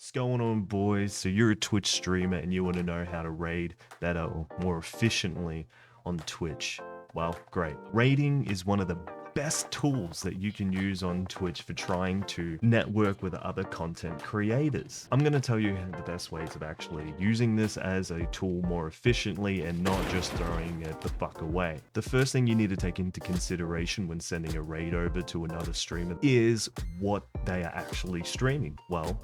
What's going on, boys? So you're a Twitch streamer and you want to know how to raid better or more efficiently on Twitch. Well, great. Raiding is one of the best tools that you can use on Twitch for trying to network with other content creators. I'm going to tell you the best ways of actually using this as a tool more efficiently and not just throwing it the fuck away. The first thing you need to take into consideration when sending a raid over to another streamer is what they are actually streaming. Well,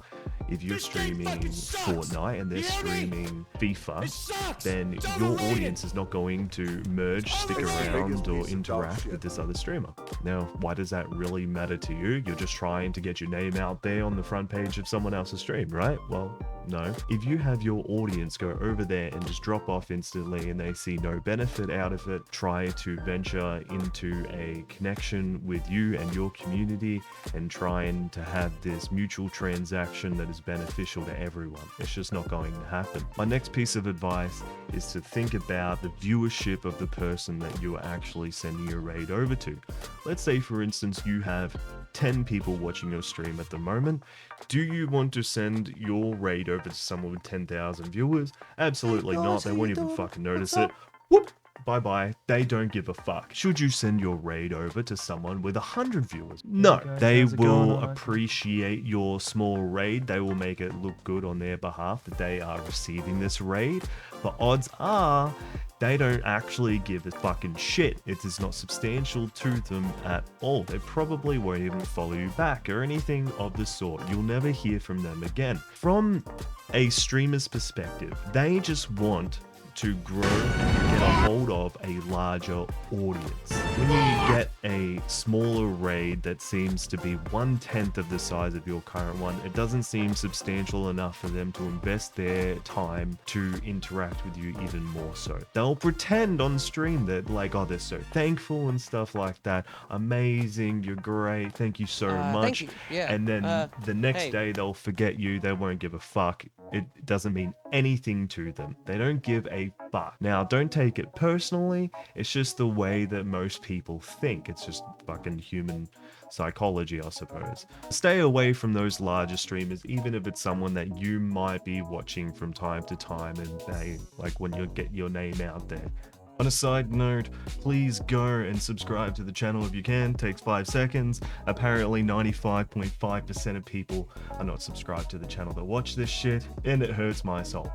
if you're streaming Fortnite and they're streaming FIFA, then your audience is not going to merge, stick around, or interact with this other streamer. Now, why does that really matter to you? You're just trying to get your name out there on the front page of someone else's stream, right? Well, no. If you have your audience go over there and just drop off instantly and they see no benefit out of it, try to venture into a connection with you and your community and trying to have this mutual transaction that is beneficial to everyone. It's just not going to happen. My next piece of advice is to think about the viewership of the person that you are actually sending your raid over to. Let's say, for instance, you have 10 people watching your stream at the moment. Do you want to send your raid over to someone with 10,000 viewers? Absolutely not. They won't even fucking notice it. Whoop! Bye-bye. They don't give a fuck. Should you send your raid over to someone with 100 viewers? No. They will appreciate your small raid. They will make it look good on their behalf that they are receiving this raid. But odds are, they don't actually give a fucking shit. It is not substantial to them at all. They probably won't even follow you back or anything of the sort. You'll never hear from them again. From a streamer's perspective, they just want to grow and get a hold of a larger audience. When you get a smaller raid that seems to be 1/10 of the size of your current one, it doesn't seem substantial enough for them to invest their time to interact with you even more so. They'll pretend on stream that like, oh, they're so thankful and stuff like that. Amazing, you're great, thank you so much. Thank you. Yeah. And then the next day they'll forget you, they won't give a fuck. It doesn't mean anything to them. They don't give a fuck. Now, don't take it personally. It's just the way that most people think. It's just fucking human psychology, I suppose. Stay away from those larger streamers, even if it's someone that you might be watching from time to time and they, like, when you get your name out there. On a side note, please go and subscribe to the channel if you can. It takes 5 seconds. Apparently 95.5% of people are not subscribed to the channel that watch this shit, and it hurts my soul.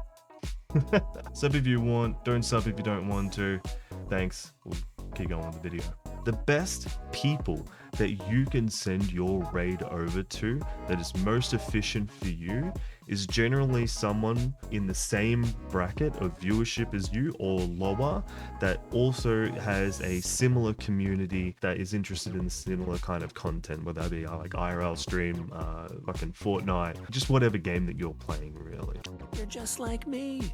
Sub if you want, don't sub if you don't want to. Thanks. We'll keep going with the video. The best people that you can send your raid over to that is most efficient for you is generally someone in the same bracket of viewership as you or lower that also has a similar community that is interested in similar kind of content, whether that be like IRL stream, fucking Fortnite, just whatever game that you're playing, really. You're just like me.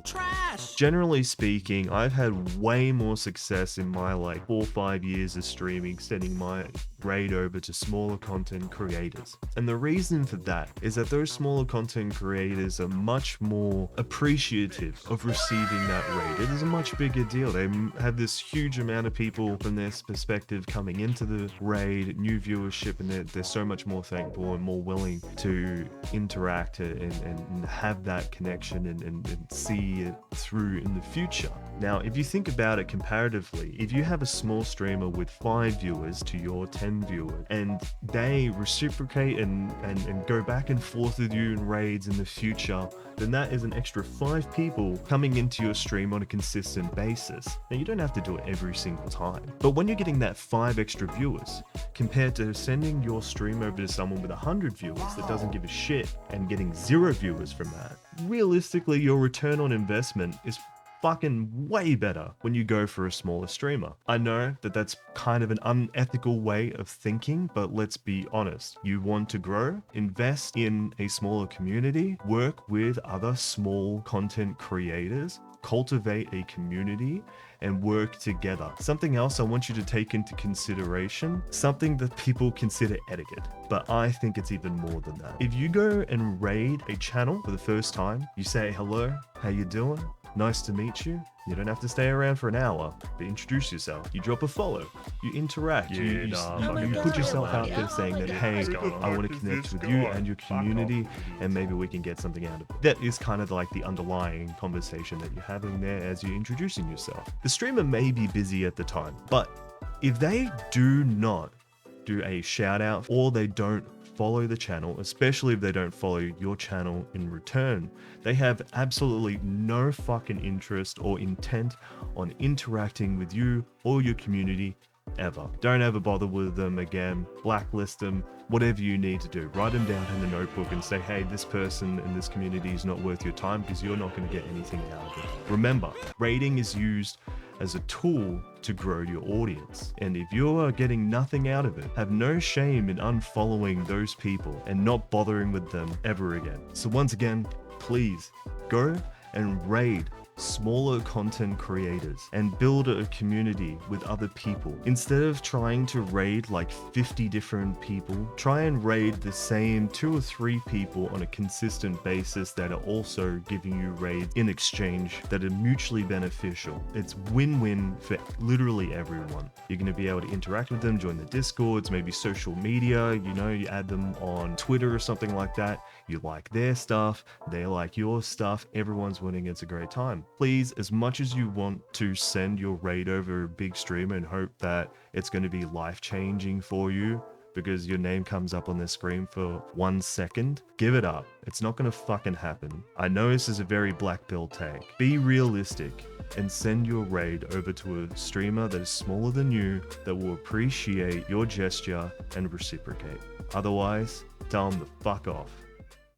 Trash! Generally speaking, I've had way more success in my like 4 or 5 years of streaming sending my raid over to smaller content creators. And the reason for that is that those smaller content creators are much more appreciative of receiving that raid. It is a much bigger deal. They have this huge amount of people from their perspective coming into the raid, new viewership, and they're so much more thankful and more willing to interact and have that connection and see it through in the future. Now, if you think about it comparatively, if you have a small streamer with 5 viewers to your 10 viewers, and they reciprocate and go back and forth with you in raids in the future, then that is an extra 5 people coming into your stream on a consistent basis. Now, you don't have to do it every single time, but when you're getting that 5 extra viewers, compared to sending your stream over to someone with 100 viewers that doesn't give a shit and getting 0 viewers from that, realistically, your return on investment is fucking way better when you go for a smaller streamer. I know that that's kind of an unethical way of thinking, but let's be honest. You want to grow, invest in a smaller community, work with other small content creators, cultivate a community, and work together. Something else I want you to take into consideration, something that people consider etiquette, but I think it's even more than that. If you go and raid a channel for the first time, you say, hello, how you doing? nice to meet you. You don't have to stay around for an hour, but introduce yourself. You drop a follow. You interact. You put yourself out there saying that, hey, I want to connect with you and your community, and maybe we can get something out of it. That is kind of like the underlying conversation that you're having there as you're introducing yourself. The streamer may be busy at the time, but if they do not do a shout out or they don't follow the channel, especially if they don't follow your channel in return, they have absolutely no fucking interest or intent on interacting with you or your community ever. Don't ever bother with them again, blacklist them, whatever you need to do. Write them down in a notebook and say, hey, this person in this community is not worth your time, because you're not going to get anything out of it. Remember, raiding is used as a tool to grow your audience. And if you are getting nothing out of it, have no shame in unfollowing those people and not bothering with them ever again. So once again, please go and raid smaller content creators and build a community with other people. Instead of trying to raid like 50 different people, try and raid the same 2 or 3 people on a consistent basis that are also giving you raids in exchange that are mutually beneficial. It's win-win for literally everyone. You're going to be able to interact with them, join the Discords, maybe social media, you add them on Twitter or something like that. You like their stuff, they like your stuff, everyone's winning, it's a great time. Please, as much as you want to send your raid over a big streamer and hope that it's going to be life-changing for you because your name comes up on their screen for 1 second, give it up. It's not going to fucking happen. I know this is a very black pill take. Be realistic and send your raid over to a streamer that is smaller than you that will appreciate your gesture and reciprocate. Otherwise, tell them to fuck off.